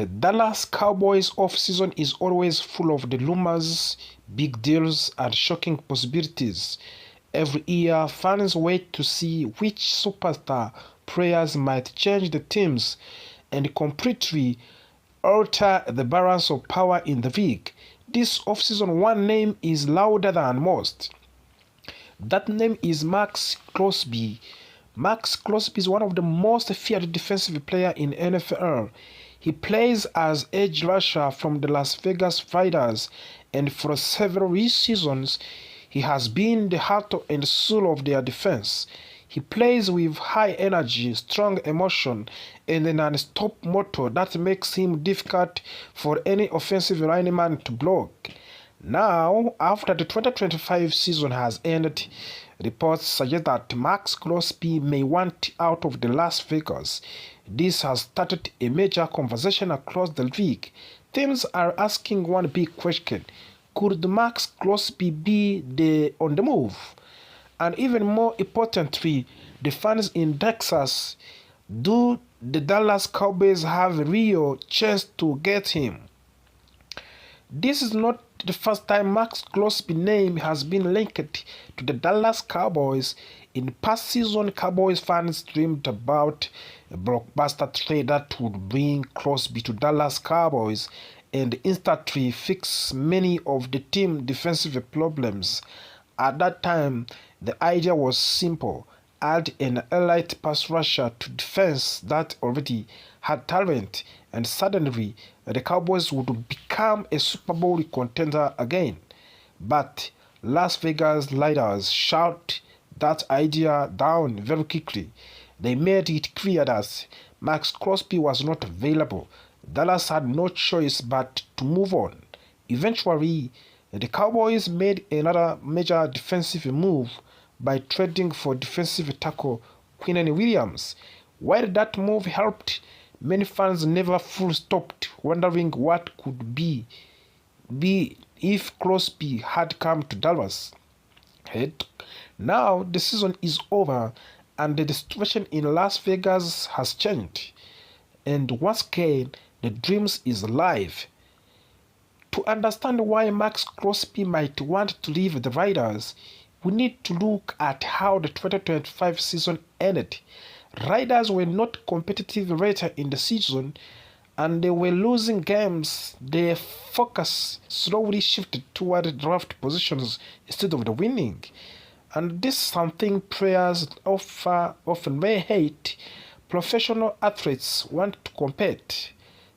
Dallas Cowboys offseason is always full of the rumors, big deals, and shocking possibilities. Every year, fans wait to see which superstar players might change the teams and completely alter the balance of power in the league. This offseason, one name is louder than most. That name is Max Crosby. Max Crosby is one of the most feared defensive players in NFL. He plays as edge rusher from the Las Vegas Raiders, and for several seasons, he has been the heart and soul of their defense. He plays with high energy, strong emotion, and a non-stop motor that makes him difficult for any offensive lineman to block. Now, after the 2025 season has ended, reports suggest that Max Crosby may want out of the Las Vegas. This has started a major conversation across the league. Teams are asking one big question: could Max Crosby be on the move? And even more importantly, the fans in Texas, do the Dallas Cowboys have a real chance to get him? This is not the first time Max Crosby's name has been linked to the Dallas Cowboys. In past season, Cowboys fans dreamed about a blockbuster trade that would bring Crosby to Dallas Cowboys and instantly fix many of the team's defensive problems. At that time, the idea was simple: add an elite pass rusher to defense that already had talent, and suddenly the Cowboys would become a Super Bowl contender again. But Las Vegas Raiders shut that idea down very quickly. They made it clear that Max Crosby was not available. Dallas had no choice but to move on. Eventually, the Cowboys made another major defensive move by trading for defensive tackle Quinnen Williams. While that move helped, many fans never fully stopped wondering what could be if Crosby had come to Dallas. Now the season is over and the situation in Las Vegas has changed. And once again, the dreams is alive. To understand why Max Crosby might want to leave the Raiders, we need to look at how the 2025 season ended. Raiders were not competitive later in the season and they were losing games. Their focus slowly shifted toward draft positions instead of the winning. And this is something players often may hate. Professional athletes want to compete.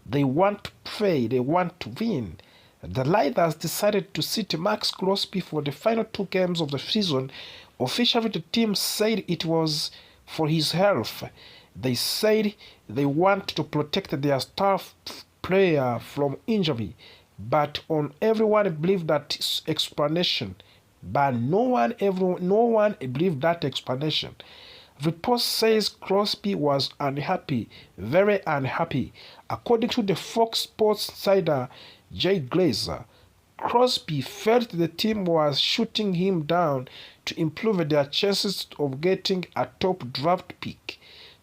They want to play. They want to win. The Raiders decided to sit Max Crosby for the final 2 games of the season. Officially, the team said it was for his health. They said they want to protect their star player from injury, but everyone believed that explanation. But no one believed that explanation. Report says Crosby was unhappy, very unhappy. According to the Fox Sports insider Jay Glazer, Crosby felt the team was shooting him down to improve their chances of getting a top draft pick.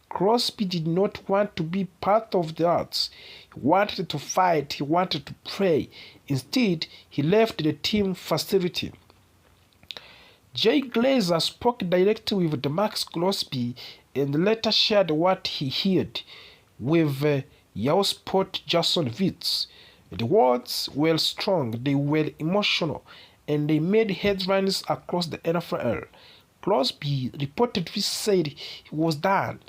Crosby did not want to be part of that. He wanted to fight, he wanted to play. Instead, he left the team facility. Jay Glazer spoke directly with Max Crosby and later shared what he heard with Yahoo Sport Jason Vitz. The words were strong, they were emotional, and they made headlines across the NFL. Crosby reportedly said he was done.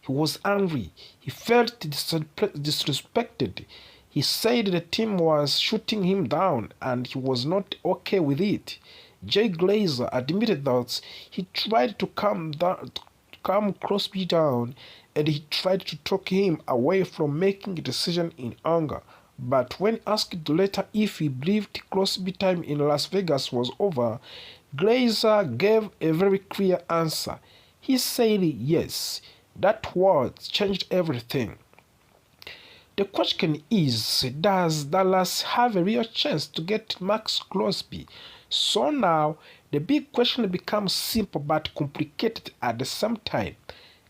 He was angry. He felt disrespected. He said the team was shooting him down and he was not okay with it. Jay Glazer admitted that he tried to calm Crosby down and he tried to talk him away from making a decision in anger. But when asked later if he believed Crosby's time in Las Vegas was over, Glazer gave a very clear answer. He said yes. That word changed everything. The question is, does Dallas have a real chance to get Max Crosby? So now, the big question becomes simple but complicated at the same time.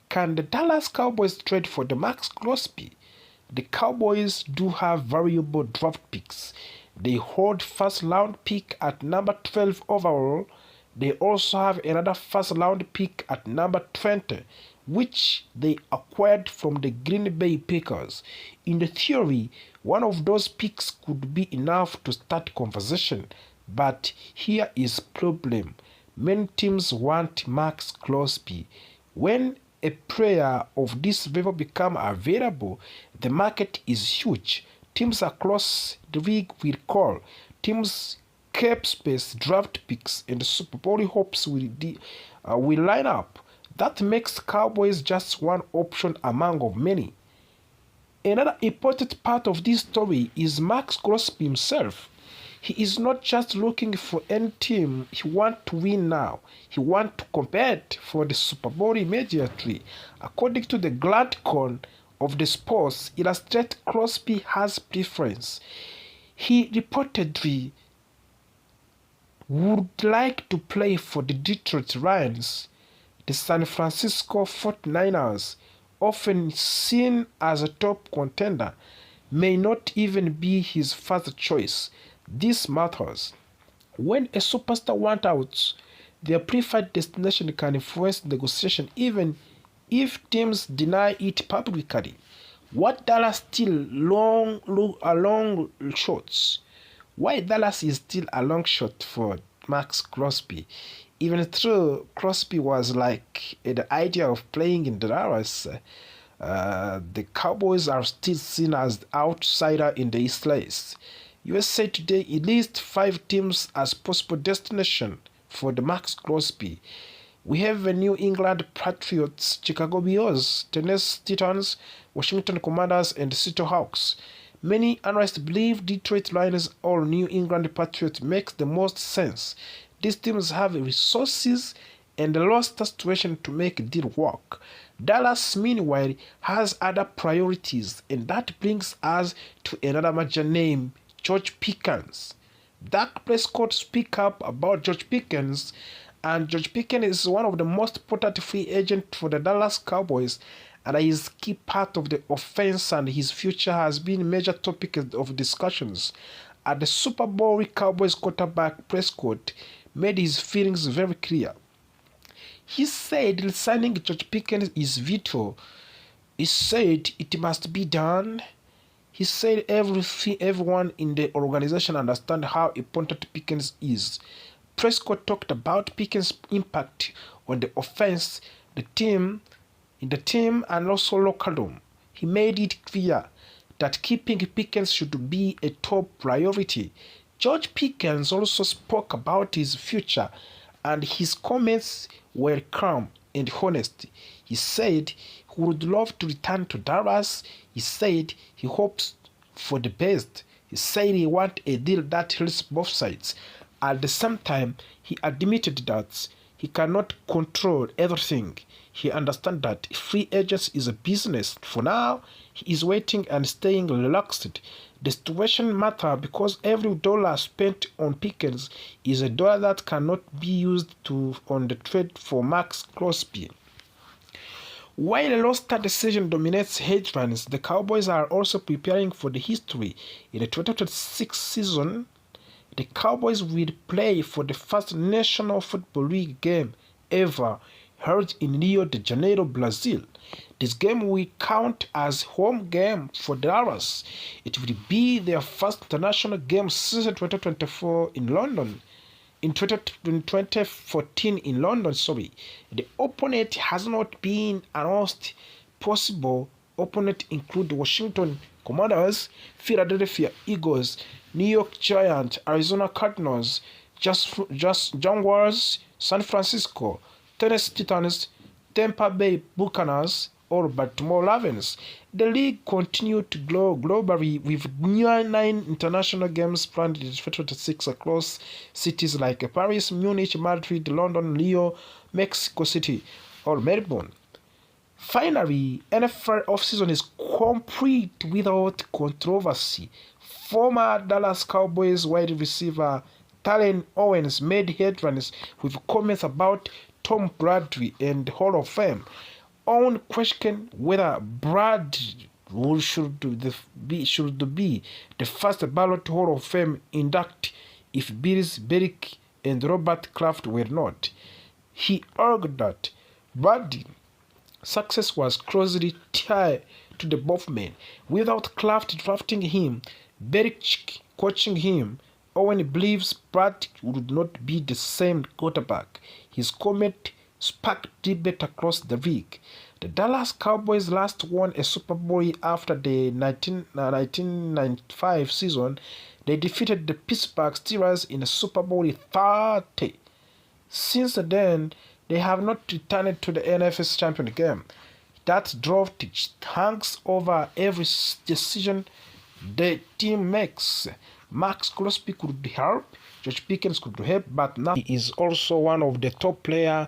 Can the Dallas Cowboys trade for the Max Crosby? The Cowboys do have valuable draft picks. They hold first round pick at number 12 overall. They also have another first round pick at number 20, which they acquired from the Green Bay Packers. In the theory, one of those picks could be enough to start conversation, but here is problem. Many teams want Max Crosby. When a player of this level become available, the market is huge. Teams across the league will call. Teams cap space, draft picks, and Super Bowl hopes will line up. That makes Cowboys just one option among of many. Another important part of this story is Max Crosby himself. He is not just looking for any team. He wants to win now. He wants to compete for the Super Bowl immediately. According to the Gladcon of the Sports Illustrated, Crosby has preference. He reportedly would like to play for the Detroit Lions. The San Francisco 49ers, often seen as a top contender, may not even be his first choice. This matters. When a superstar wants out, their preferred destination can influence negotiation even if teams deny it publicly. What Dallas still a long shot? Why Dallas is still a long shot for Max Crosby? Even though Crosby was like the idea of playing in Dallas, the Cowboys are still seen as the outsider in the East West. USA Today lists 5 teams as possible destination for the Max Crosby. We have the New England Patriots, Chicago Bears, Tennessee Titans, Washington Commanders, and Seattle Hawks. Many analysts believe Detroit Lions or New England Patriots makes the most sense. These teams have resources and a roster situation to make a deal work. Dallas, meanwhile, has other priorities, and that brings us to another major name, George Pickens. Dak Prescott speak up about George Pickens, and George Pickens is one of the most important free agents for the Dallas Cowboys, and he is key part of the offense, and his future has been a major topic of discussions. At the Super Bowl, Cowboys quarterback Prescott made his feelings very clear. He said signing George Pickens is vital. He said it must be done. He said everyone in the organization understands how important Pickens is. Prescott talked about Pickens' impact on the offense, the team, and also locker room. He made it clear that keeping Pickens should be a top priority. George Pickens also spoke about his future, and his comments were calm and honest. He said he would love to return to Dallas. He said he hopes for the best. He said he wants a deal that helps both sides. At the same time, he admitted that he cannot control everything. He understands that free agents is a business. For now, he is waiting and staying relaxed. The situation matters because every dollar spent on Pickens is a dollar that cannot be used on the trade for Max Crosby. While the roster decision dominates headlines, the Cowboys are also preparing for the history. In the 2026 season, the Cowboys will play for the first National Football League game ever held in Rio de Janeiro, Brazil. This game will count as home game for Dallas. It will be their first international game since 2024 in London. In 2014 in London, the opponent has not been announced. Possible opponents include Washington Commanders, Philadelphia Eagles, New York Giants, Arizona Cardinals, Jaguars, San Francisco, Tennessee Titans, Tampa Bay Buccaneers, or Baltimore Ravens. The league continued to grow globally with 9 international games planned in 2026 across cities like Paris, Munich, Madrid, London, Rio, Mexico City, or Melbourne. Finally, NFL offseason is complete without controversy. Former Dallas Cowboys wide receiver Talon Owens made headlines with comments about Tom Brady and Hall of Fame. Owen questioned whether who should be the first ballot Hall of Fame induct if Bills Beric and Robert Kraft were not. He argued that Buddy's success was closely tied to the both men. Without Kraft drafting him, Beric coaching him, Owen believes Brad would not be the same quarterback. His comment sparked debate across the league. The Dallas Cowboys last won a Super Bowl after the 1995 season. They defeated the Pittsburgh Steelers in Super Bowl 30. Since then, they have not returned to the NFL's champion game. That drove hangs over every decision the team makes. Max Crosby could help, George Pickens could help, but now he is also one of the top players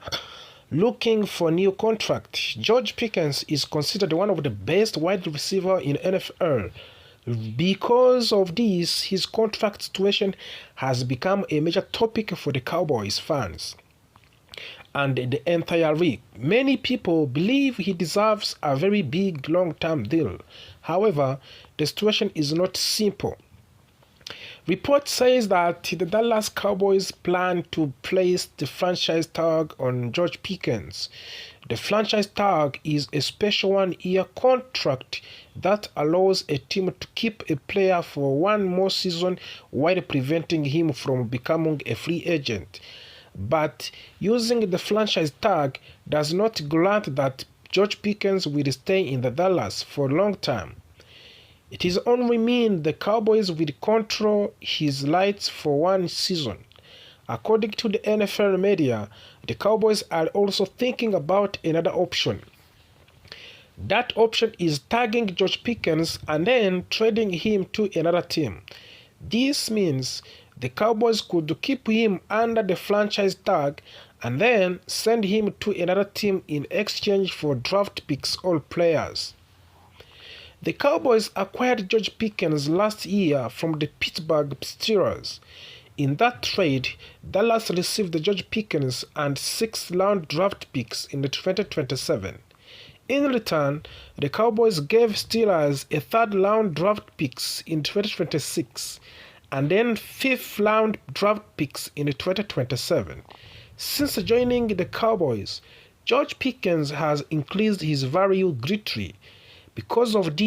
looking for new contract. George Pickens is considered one of the best wide receivers in NFL. Because of this, his contract situation has become a major topic for the Cowboys fans and the entire league. Many people believe he deserves a very big long-term deal. However, the situation is not simple. Report says that the Dallas Cowboys plan to place the franchise tag on George Pickens. The franchise tag is a special one-year contract that allows a team to keep a player for one more season while preventing him from becoming a free agent. But using the franchise tag does not grant that George Pickens will stay in the Dallas for a long time. It is only mean the Cowboys will control his rights for one season. According to the NFL media, the Cowboys are also thinking about another option. That option is tagging George Pickens and then trading him to another team. This means the Cowboys could keep him under the franchise tag and then send him to another team in exchange for draft picks or players. The Cowboys acquired George Pickens last year from the Pittsburgh Steelers. In that trade, Dallas received George Pickens and 6th-round draft picks in the 2027. In return, the Cowboys gave Steelers a 3rd-round draft picks in 2026 and then 5th-round draft picks in 2027. Since joining the Cowboys, George Pickens has increased his value greatly. Because of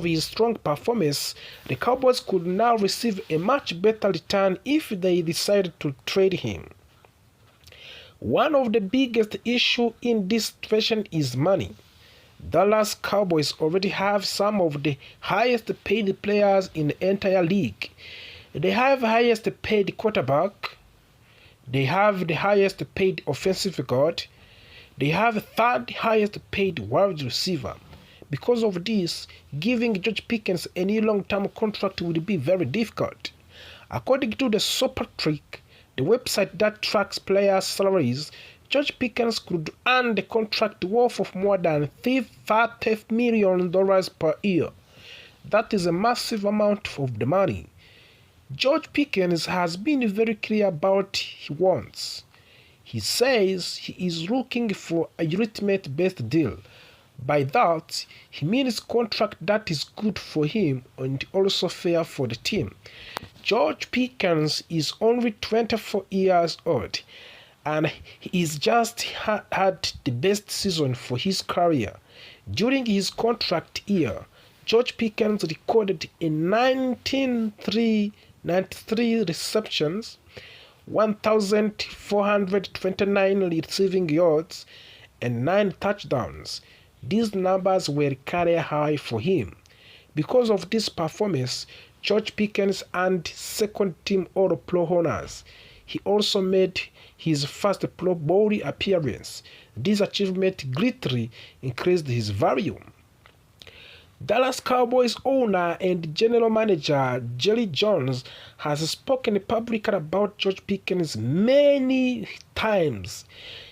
his strong performance, the Cowboys could now receive a much better return if they decided to trade him. One of the biggest issues in this situation is money. Dallas Cowboys already have some of the highest paid players in the entire league. They have the highest paid quarterback. They have the highest paid offensive guard. They have the 3rd highest paid wide receiver. Because of this, giving George Pickens any long-term contract will be very difficult. According to the Super Trick, the website that tracks players' salaries, George Pickens could earn the contract worth of more than $30 million per year. That is a massive amount of the money. George Pickens has been very clear about what he wants. He says he is looking for a ultimate-based deal. By that, he means contract that is good for him and also fair for the team. George Pickens is only 24 years old and he is just had the best season for his career. During his contract year, George Pickens recorded a 93 receptions, 1,429 receiving yards, and 9 touchdowns. These numbers were career high for him. Because of this performance, George Pickens earned 2nd-team All-Pro honors. He also made his first Pro Bowl appearance. This achievement greatly increased his value. Dallas Cowboys owner and general manager Jerry Jones has spoken publicly about George Pickens many times.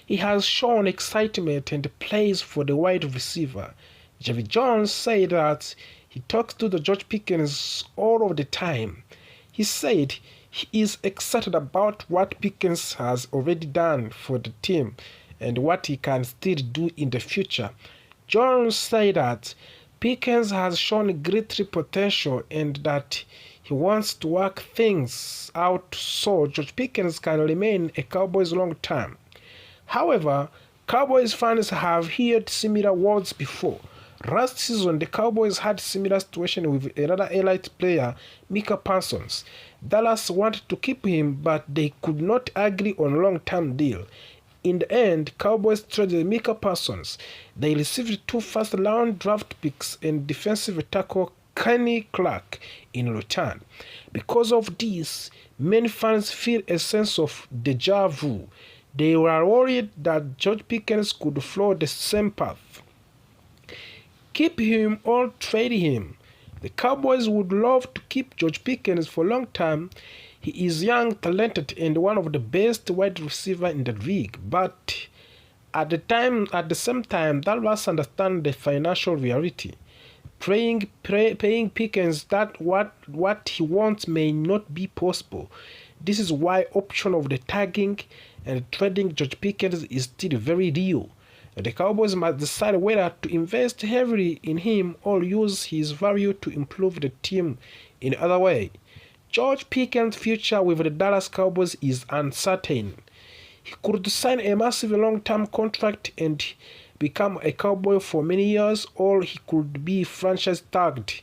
He has shown excitement and praise for the wide receiver. Jerry Jones said that he talks to the George Pickens all of the time. He said he is excited about what Pickens has already done for the team and what he can still do in the future. Jones said that Pickens has shown great potential and that he wants to work things out so George Pickens can remain a Cowboys long term. However, Cowboys fans have heard similar words before. Last season, the Cowboys had similar situation with another elite player, Micah Parsons. Dallas wanted to keep him, but they could not agree on a long-term deal. In the end, Cowboys traded Micah Parsons. They received 2 first-round draft picks and defensive tackle Kenny Clark in return. Because of this, many fans feel a sense of deja vu. They were worried that George Pickens could follow the same path. Keep him or trade him. The Cowboys would love to keep George Pickens for a long time. He is young, talented, and one of the best wide receivers in the league. But at the same time, Dallas understands the financial reality. Paying Pickens that what he wants may not be possible. This is why option of the tagging and trading George Pickens is still very real. The Cowboys must decide whether to invest heavily in him or use his value to improve the team in other way. George Pickens' future with the Dallas Cowboys is uncertain. He could sign a massive long-term contract and become a Cowboy for many years, or he could be franchise tagged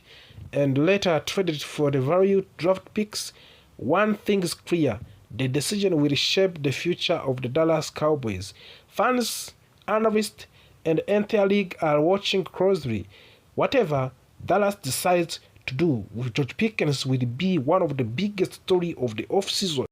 and later traded for the value draft picks. One thing is clear: the decision will shape the future of the Dallas Cowboys. Fans, analysts, and the entire league are watching closely. Whatever Dallas decides to do with George Pickens will be one of the biggest stories of the offseason.